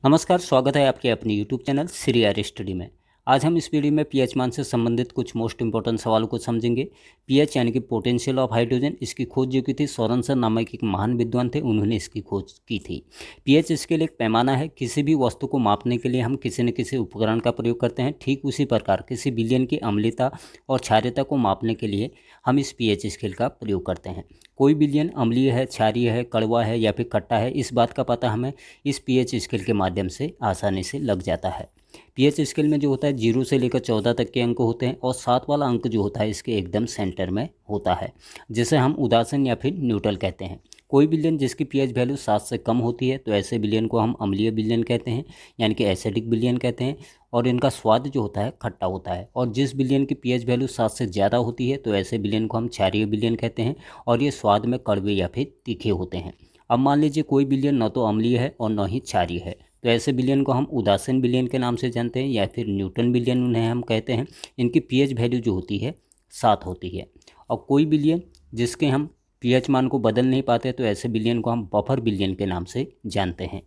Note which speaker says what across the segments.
Speaker 1: नमस्कार, स्वागत है आपके अपने YouTube channel Shri Arya study में। आज हम इस वीडियो में पीएच मान से संबंधित कुछ मोस्ट इंपॉर्टेंट सवालों को समझेंगे। पीएच यानी कि पोटेंशियल ऑफ हाइड्रोजन, इसकी खोज जो की थी सोरेनसन नामक एक महान विद्वान थे, उन्होंने इसकी खोज की थी। पीएच इसके लिए एक पैमाना है, किसी भी वस्तु को मापने के लिए हम किसी न किसी उपकरण का प्रयोग करते हैं। ठीक उसी प्रकार किसी विलयन की अम्लता और क्षारीयता को मापने के लिए हम इस पीएच स्केल का प्रयोग करते हैं। कोई विलयन अम्लीय है, क्षारीय है, कड़वा है या फिर खट्टा है, इस बात का पता हमें इस पीएच स्केल के माध्यम से आसानी से लग जाता है। पीएच स्केल में जो होता है 0 से लेकर 14 तक के अंक होते हैं और 7 वाला अंक जो होता है इसके एकदम सेंटर में होता है, जिसे हम उदासीन या फिर न्यूट्रल कहते हैं। कोई विलयन जिसकी पीएच वैल्यू 7 से कम होती है तो ऐसे विलयन को हम अम्लीय विलयन कहते हैं, यानी कि एसिडिक विलयन कहते हैं, और इनका स्वाद जो होता है खट्टा होता है। और जिस विलयन की पीएच वैल्यू 7 से ज़्यादा होती है तो ऐसे विलयन को हम क्षारीय विलयन कहते हैं और ये स्वाद में कड़वे या फिर तीखे होते हैं। अब मान लीजिए कोई विलयन न तो अम्लीय है और न ही क्षारीय है, तो ऐसे विलयन को हम उदासीन विलयन के नाम से जानते हैं या फिर न्यूट्रल विलयन उन्हें हम कहते हैं। इनकी पीएच वैल्यू जो होती है 7 होती है। और कोई विलयन जिसके हम पीएच मान को बदल नहीं पाते तो ऐसे विलयन को हम बफर विलयन के नाम से जानते हैं।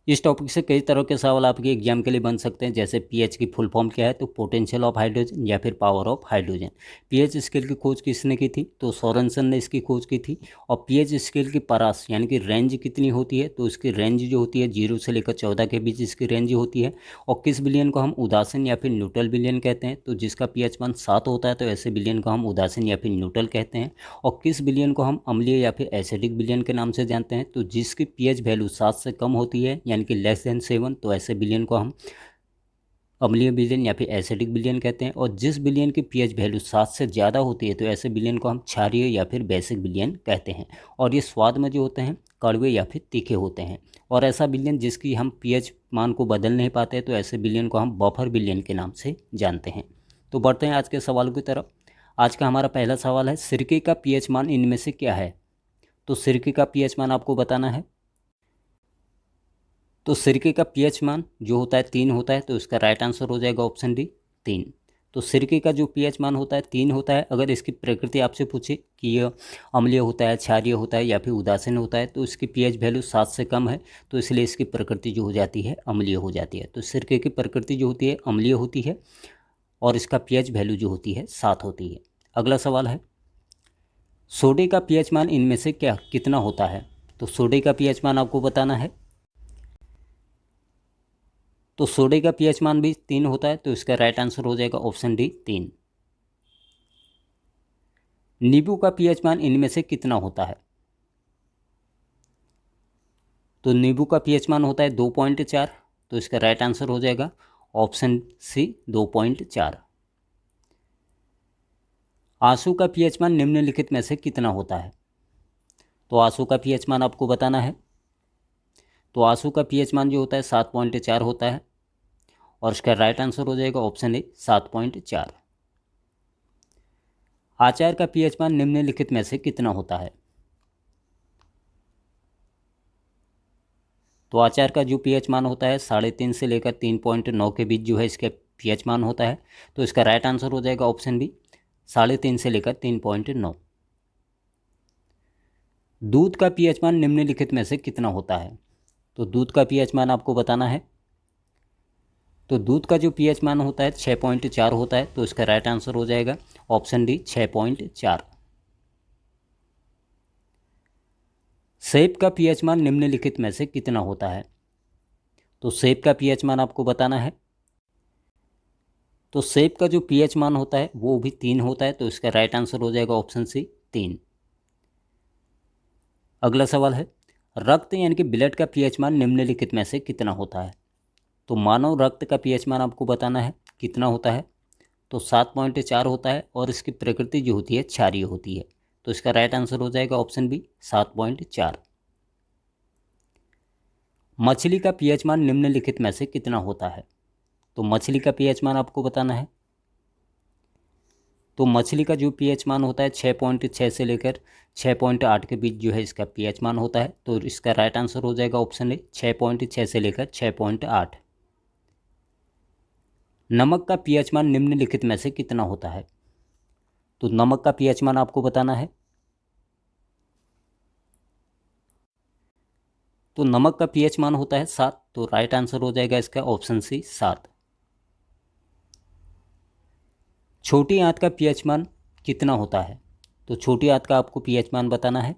Speaker 1: इस टॉपिक से कई तरह के सवाल आपके एग्जाम के लिए बन सकते हैं, जैसे पीएच की फुल फॉर्म क्या है, तो पोटेंशियल ऑफ हाइड्रोजन या फिर power of hydrogen. PH scale की खोज किसने की थी, तो सोरेनसन ने इसकी खोज की थी। और पीएच स्केल की परास यानी कि रेंज कितनी होती है, तो इसकी रेंज जो होती है 0 से लेकर 14 के बीच इसकी रेंज होती है। और किस विलयन को हम उदासीन या फिर न्यूट्रल विलयन कहते हैं, तो जिसका पीएच मान 7 होता है तो ऐसे विलयन को हम उदासीन या फिर न्यूट्रल कहते हैं। और किस विलयन को हम अम्लीय या फिर एसिडिक विलयन के नाम से जानते हैं, तो जिसकी पीएच वैल्यू 7 से कम होती है यानी कि लेस देन 7, तो ऐसे विलयन को हम अम्लीय विलयन या फिर एसिडिक विलयन कहते हैं। और जिस विलयन की पीएच वैल्यू 7 से ज़्यादा होती है तो ऐसे विलयन को हम क्षारीय या फिर बेसिक विलयन कहते हैं। और ये स्वाद में जो होते हैं कड़वे या फिर तीखे होते हैं। और ऐसा विलयन जिसकी हम पीएच मान को बदल नहीं पाते तो ऐसे विलयन को हम बफर विलयन के नाम से जानते हैं। तो बढ़ते हैं आज के सवालों की तरफ। आज का हमारा पहला सवाल है, सिरके का पीएच मान इनमें से क्या है। तो सिरके का पीएच मान आपको बताना है। तो सिरके का पीएच मान जो होता है 3 होता है, तो इसका राइट आंसर हो जाएगा ऑप्शन डी 3। तो सिरके का जो पीएच मान होता है 3 होता है। अगर इसकी प्रकृति आपसे पूछे कि यह अम्लीय होता है, क्षारीय होता है या फिर उदासीन होता है, तो इसकी पीएच वैल्यू 7 से कम है, तो इसलिए इसकी प्रकृति जो हो जाती है अम्लीय हो जाती है। तो सिरके की प्रकृति जो होती है अम्लीय होती है और इसका पीएच वैल्यू जो होती है 7 होती है। अगला सवाल है, सोडे का पीएच मान इनमें से क्या कितना होता है। तो सोडे का पीएच मान आपको बताना है। तो सोडे का पीएच मान भी 3 होता है, तो इसका राइट आंसर हो जाएगा ऑप्शन डी 3। नींबू का पीएच मान इनमें से कितना होता है। तो नींबू का पीएच मान होता है 2.4, तो इसका राइट आंसर हो जाएगा ऑप्शन सी 2.4। आंसू का पीएच मान निम्नलिखित में से कितना होता है। तो आंसू का पीएच मान आपको बताना है। तो आंसू का पीएच मान जो होता है 7.4 होता है और इसका राइट आंसर हो जाएगा ऑप्शन ए 7.4। आचार का पीएच मान निम्नलिखित में से कितना होता है। तो आचार का जो पीएच मान होता है 3.5 से लेकर 3.9 के बीच जो है इसका पीएच मान होता है, तो इसका राइट आंसर हो जाएगा ऑप्शन बी 3.5 से लेकर 3.9। दूध का पीएच मान निम्नलिखित में से कितना होता है। तो दूध का पीएच मान आपको बताना है। तो दूध का जो पीएच मान होता है 6.4 होता है, तो इसका राइट आंसर हो जाएगा ऑप्शन डी 6.4। सेब का पीएच मान निम्नलिखित में से कितना होता है। तो सेब का पीएच मान आपको बताना है। तो सेब का जो पीएच मान होता है वो भी 3 होता है, तो इसका राइट आंसर हो जाएगा ऑप्शन सी 3। अगला सवाल है, रक्त यानी कि ब्लड का पीएच मान निम्नलिखित में से कितना होता है। तो मानव रक्त का पीएच मान आपको बताना है कितना होता है। तो 7.4 होता है और इसकी प्रकृति जो होती है क्षारीय होती है, तो इसका राइट आंसर हो जाएगा ऑप्शन बी 7.4। मछली का पीएच मान निम्नलिखित में से कितना होता है। तो मछली का पीएच मान आपको बताना है। तो मछली का जो पीएच मान होता है 6.6 से लेकर 6.8 के बीच जो है इसका पीएच मान होता है, तो इसका राइट आंसर हो जाएगा ऑप्शन ए 6.6 से लेकर 6.8। नमक का पीएच मान निम्नलिखित में से कितना होता है। तो नमक का पीएच मान आपको बताना है। तो नमक का पीएच मान होता है 7, तो राइट आंसर हो जाएगा इसका ऑप्शन सी 7। छोटी आंत का पीएच मान कितना होता है? तो छोटी आंत का आपको पीएच मान बताना है।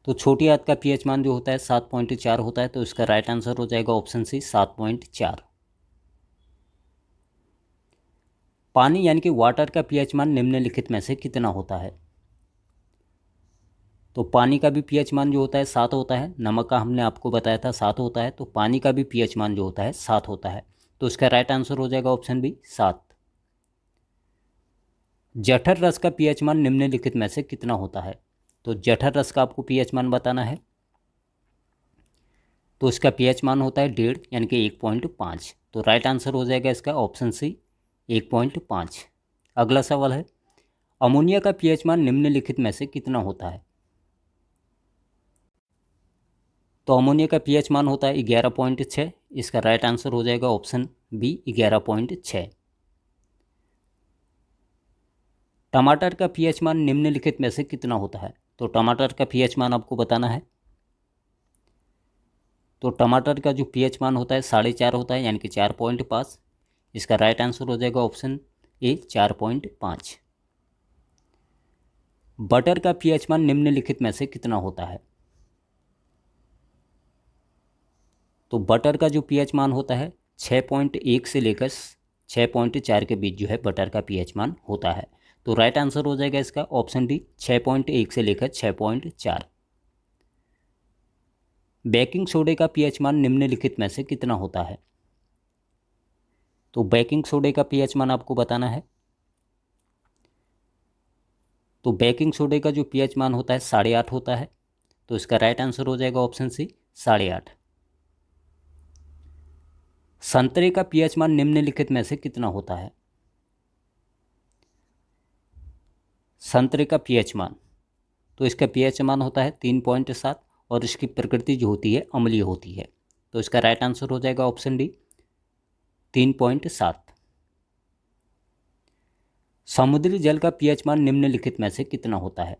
Speaker 1: तो छोटी आंत का पीएच मान जो होता है 7.4 होता है, तो इसका राइट आंसर हो जाएगा ऑप्शन सी 7.4। पानी यानी कि वाटर का पीएच मान निम्नलिखित में से कितना होता है? तो पानी का भी पीएच मान जो होता है 7 होता है, नमक का हमने आपको बताया था 7 होता है, तो पानी का भी पीएच मान जो होता है 7 होता है, तो इसका राइट आंसर हो जाएगा ऑप्शन बी 7। जठर रस का पीएच मान निम्नलिखित में से कितना होता है? तो जठर रस का आपको पीएच मान बताना है। तो इसका पीएच मान होता है 1.5 यानी कि 1.5, तो राइट आंसर हो जाएगा इसका ऑप्शन सी 1.5। अगला सवाल है, अमोनिया का पीएच मान निम्नलिखित में से कितना होता है? तो अमोनिया का पीएच मान होता है 11.6, इसका राइट आंसर हो जाएगा ऑप्शन बी 11.6। टमाटर का पीएच मान निम्नलिखित में से कितना होता है? तो टमाटर का पीएच मान आपको बताना है। तो टमाटर का जो पीएच मान होता है 4.5 होता है, यानी कि 4.5, इसका राइट आंसर हो जाएगा ऑप्शन ए 4.5। बटर का पीएच मान निम्नलिखित में से कितना होता है? तो बटर का जो पीएच मान होता है 6.1 से लेकर 6.4 के बीच जो है बटर का पीएच मान होता है, तो राइट आंसर हो जाएगा इसका ऑप्शन डी 6.1 से लेकर 6.4। बेकिंग सोडे का पीएच मान निम्नलिखित में से कितना होता है? तो बेकिंग सोडे का पीएच मान आपको बताना है। तो बेकिंग सोडे का जो पीएच मान होता है 8.5 होता है, तो इसका राइट आंसर हो जाएगा ऑप्शन सी 8.5। संतरे का पीएच मान निम्नलिखित में से कितना होता है? संतरे का पीएच मान, तो इसका पीएच मान होता है 3.7 और इसकी प्रकृति जो होती है अम्लीय होती है, तो इसका राइट आंसर हो जाएगा ऑप्शन डी 3.7। समुद्री जल का पीएच मान निम्नलिखित में से कितना होता है?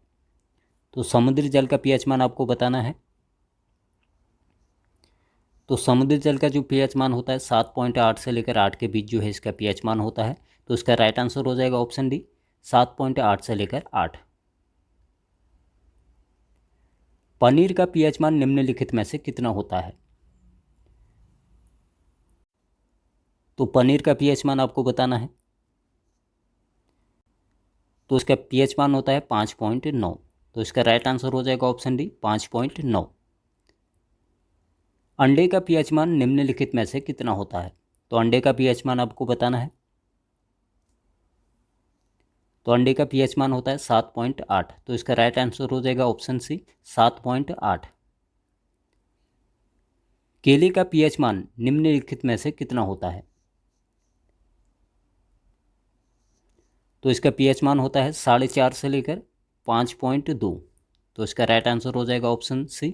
Speaker 1: तो समुद्री जल का पीएच मान आपको बताना है। तो समुद्री जल का जो पीएच मान होता है 7.8 से लेकर 8 के बीच जो है इसका पीएच मान होता है, तो इसका राइट आंसर हो जाएगा ऑप्शन डी 7.8 से लेकर 8। पनीर का पीएच मान निम्नलिखित में से कितना होता है? तो पनीर का पीएच मान आपको बताना है। तो इसका पीएच मान होता है 5.9, तो इसका राइट आंसर हो जाएगा ऑप्शन डी 5.9। अंडे का पीएच मान निम्नलिखित में से कितना होता है? तो अंडे का पीएच मान आपको बताना है। तो अंडे का पीएच मान होता है 7.8, तो इसका राइट आंसर हो जाएगा ऑप्शन सी 7.8। केले का पीएच मान निम्नलिखित में से कितना होता है? तो इसका पीएच मान होता है 4.5 से लेकर 5.2, तो इसका राइट आंसर हो जाएगा ऑप्शन सी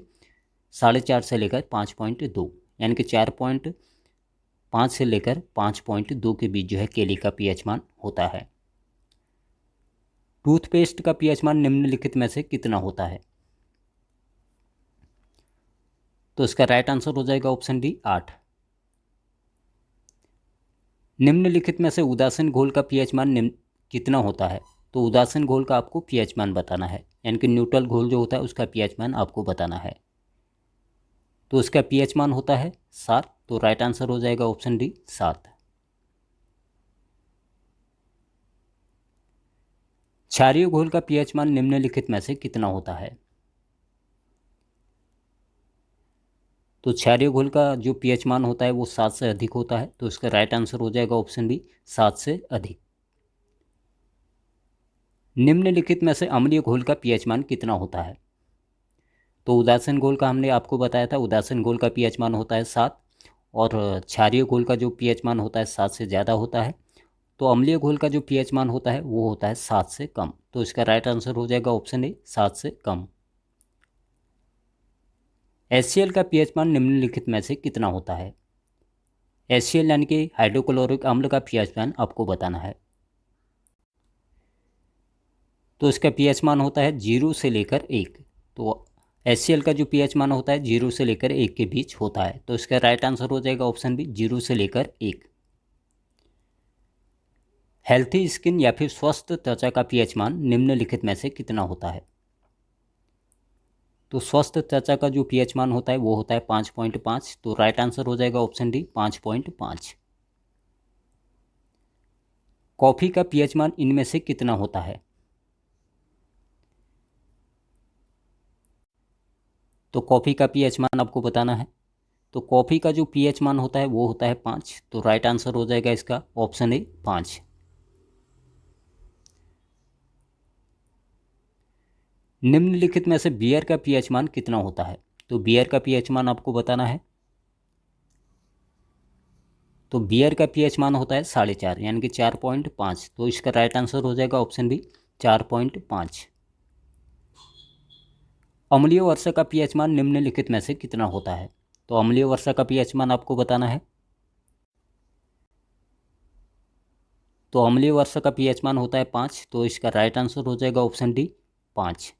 Speaker 1: 4.5 से लेकर 5.2, यानी कि 4.5 से लेकर 5.2 के बीच जो है केले का पीएच मान होता है। टूथपेस्ट का पीएच मान निम्नलिखित में से कितना होता है? तो इसका राइट आंसर हो जाएगा ऑप्शन डी 8। निम्नलिखित में से उदासीन घोल का पीएच मान कितना होता है? तो उदासीन घोल का आपको पीएच मान बताना है, यानी कि न्यूट्रल घोल जो होता है उसका पीएच मान आपको बताना है। तो इसका पीएच मान होता है 7, तो राइट आंसर हो जाएगा ऑप्शन डी 7। क्षारीय घोल का पीएच मान निम्नलिखित में से कितना होता है? तो क्षारीय घोल का जो पीएच मान होता है वो 7 से अधिक होता है, तो इसका राइट आंसर हो जाएगा ऑप्शन बी 7 से अधिक। निम्नलिखित में से अम्लीय घोल का पीएच मान कितना होता है? तो उदासीन घोल का हमने आपको बताया था, उदासीन घोल का पीएच मान होता है 7, और क्षारीय घोल का जो पीएच मान होता है 7 से ज़्यादा होता है। तो अम्लीय घोल का जो पीएच मान होता है वो होता है 7 से कम, तो इसका राइट आंसर हो जाएगा ऑप्शन ए 7 से कम। HCl का पीएच मान निम्नलिखित में से कितना होता है? HCl यानी कि हाइड्रोक्लोरिक अम्ल का पीएच मान आपको बताना है। तो इसका पीएच मान होता है 0 से लेकर 1, तो HCl का जो pH मान होता है 0 से लेकर 1 के बीच होता है। तो इसका राइट आंसर हो जाएगा ऑप्शन बी, 0 से लेकर 1। हेल्थी स्किन या फिर स्वस्थ त्वचा का pH मान निम्नलिखित में से कितना होता है? तो स्वस्थ त्वचा का जो pH मान होता है वो होता है 5.5। तो राइट आंसर हो जाएगा ऑप्शन डी, 5.5। कॉफ़ी का pH मान इनमें से कितना होता है? तो कॉफ़ी का pH मान आपको बताना है। तो कॉफ़ी का जो pH मान होता है वो होता है 5। तो राइट आंसर हो जाएगा इसका ऑप्शन ए, 5। निम्नलिखित में से बियर का pH मान कितना होता है? तो बियर का pH मान आपको बताना है। तो बियर का pH मान होता है 4.5 यानी कि 4.5। तो इसका राइट आंसर हो जाएगा ऑप्शन बी, 4.5। अम्लीय वर्षा का pH मान निम्नलिखित में से कितना होता है? तो अम्लीय वर्षा का pH मान आपको बताना है। तो अम्लीय वर्षा का pH मान होता है 5। तो इसका राइट आंसर हो जाएगा ऑप्शन डी, 5।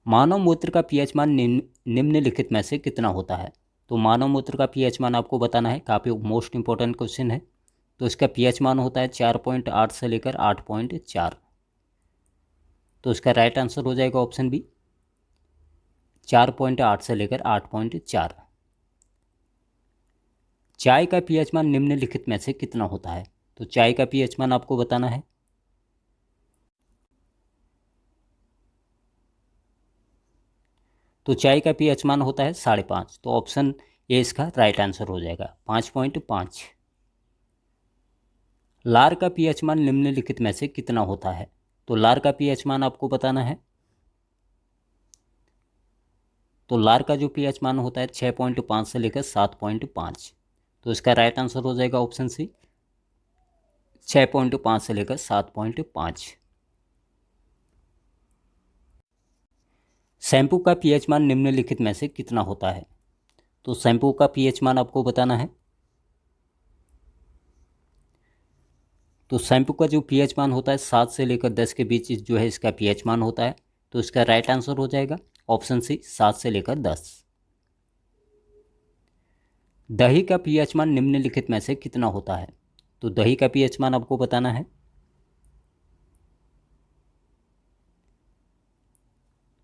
Speaker 1: मानव मूत्र का pH मान निम्नलिखित में से कितना होता है? तो मानव मूत्र का pH मान आपको बताना है, काफ़ी मोस्ट इंपॉर्टेंट क्वेश्चन है। तो इसका pH मान होता है 4.8 से लेकर 8.4। तो इसका राइट आंसर हो जाएगा ऑप्शन बी, 4.8 से लेकर 8.4। चाय का pH मान निम्नलिखित में से कितना होता है? तो चाय का pH मान आपको बताना है। तो चाय का pH मान होता है 5.5। तो ऑप्शन ए इसका राइट आंसर हो जाएगा, 5.5। लार का pH मान निम्नलिखित में से कितना होता है? तो लार का pH मान आपको बताना है। तो लार का जो pH मान होता है 6.5 से लेकर 7.5। तो इसका राइट आंसर हो जाएगा ऑप्शन सी, 6.5 से लेकर 7.5। शैम्पू का pH मान निम्नलिखित में से कितना होता है? तो शैम्पू का pH मान आपको बताना है। तो शैम्पू का जो pH मान होता है 7 से लेकर 10 के बीच जो है इसका pH मान होता है। तो इसका राइट आंसर हो जाएगा ऑप्शन सी, 7 से लेकर 10। दही का pH मान निम्नलिखित में से कितना होता है? तो दही का pH मान आपको बताना है।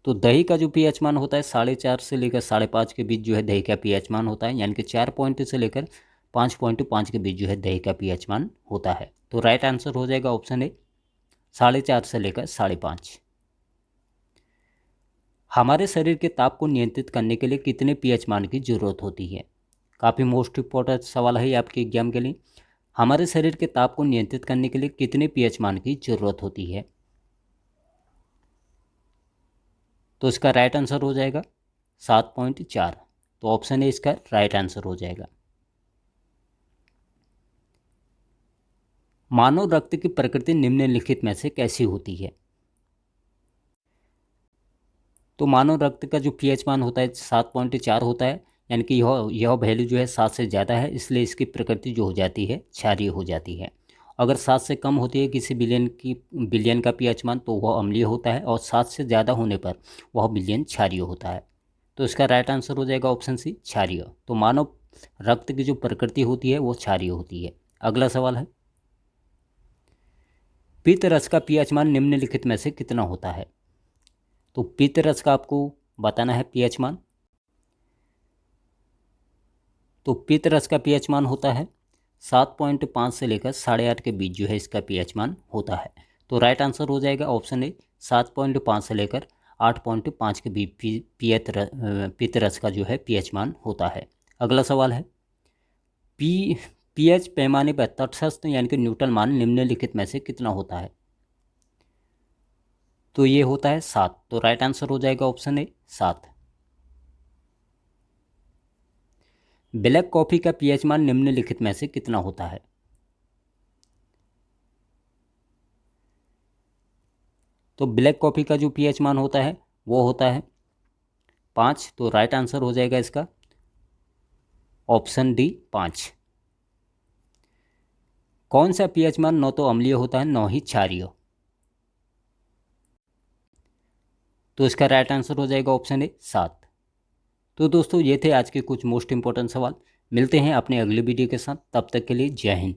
Speaker 1: तो दही का जो pH मान होता है 4.5 से लेकर 5.5 के बीच जो है दही का pH मान होता है, यानी कि 4 पॉइंट से लेकर 5.5 के बीच जो है दही का pH मान होता है। तो राइट आंसर हो जाएगा ऑप्शन ए, 4.5 से लेकर 5.5। हमारे शरीर के ताप को नियंत्रित करने के लिए कितने pH मान की ज़रूरत होती है? काफ़ी मोस्ट इम्पोर्टेंट सवाल है आपके एग्जाम के लिए। हमारे शरीर के ताप को नियंत्रित करने के लिए कितने pH मान की ज़रूरत होती है? तो इसका राइट आंसर हो जाएगा 7.4। तो ऑप्शन ए इसका राइट आंसर हो जाएगा। मानव रक्त की प्रकृति निम्नलिखित में से कैसी होती है? तो मानव रक्त का जो pH मान होता है 7.4 होता है, यानी कि यह वैल्यू जो है 7 से ज़्यादा है, इसलिए इसकी प्रकृति जो हो जाती है क्षारीय हो जाती है। अगर 7 से कम होती है किसी बिलियन का pH मान तो वह अम्लीय होता है, और 7 से ज़्यादा होने पर वह बिलियन क्षारीय होता है। तो इसका राइट आंसर हो जाएगा ऑप्शन सी, क्षारीय। तो मानव रक्त की जो प्रकृति होती है वो क्षारीय होती है। अगला सवाल है, पित्त रस का pH मान निम्नलिखित में से कितना होता है? तो पित्त रस का आपको बताना है pH मान। तो पित्त रस का pH मान होता है 7.5 से लेकर 8.5 के बीच जो है इसका pH मान होता है। तो राइट आंसर हो जाएगा ऑप्शन ए, 7.5 से लेकर 8.5 के बीच पित्त रस का जो है pH मान होता है। अगला सवाल है, pH पैमाने पर तटस्थ यानी कि न्यूट्रल मान निम्नलिखित में से कितना होता है? तो ये होता है 7। तो राइट आंसर हो जाएगा ऑप्शन ए, 7। ब्लैक कॉफ़ी का pH मान निम्नलिखित में से कितना होता है? तो ब्लैक कॉफ़ी का जो pH मान होता है वो होता है 5। तो राइट आंसर हो जाएगा इसका ऑप्शन डी, 5। कौन सा pH मान न तो अम्लीय होता है न ही क्षारीय? तो इसका राइट आंसर हो जाएगा ऑप्शन ए 7। तो दोस्तों ये थे आज के कुछ मोस्ट इंपॉर्टेंट सवाल। मिलते हैं अपने अगले वीडियो के साथ, तब तक के लिए जय हिंद।